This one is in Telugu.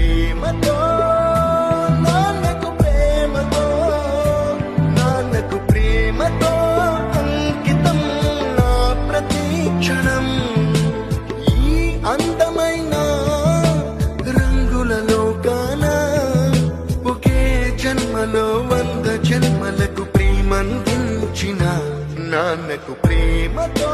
ప్రేమతో నాన్నకు ప్రేమతో నాన్నకు ప్రేమతో అంకితం నా ప్రతి క్షణం ఈ అందమైన రంగుల లోకాన ఒకే జన్మలో 100 జన్మలకు ప్రేమందించిన నాన్నకు ప్రేమతో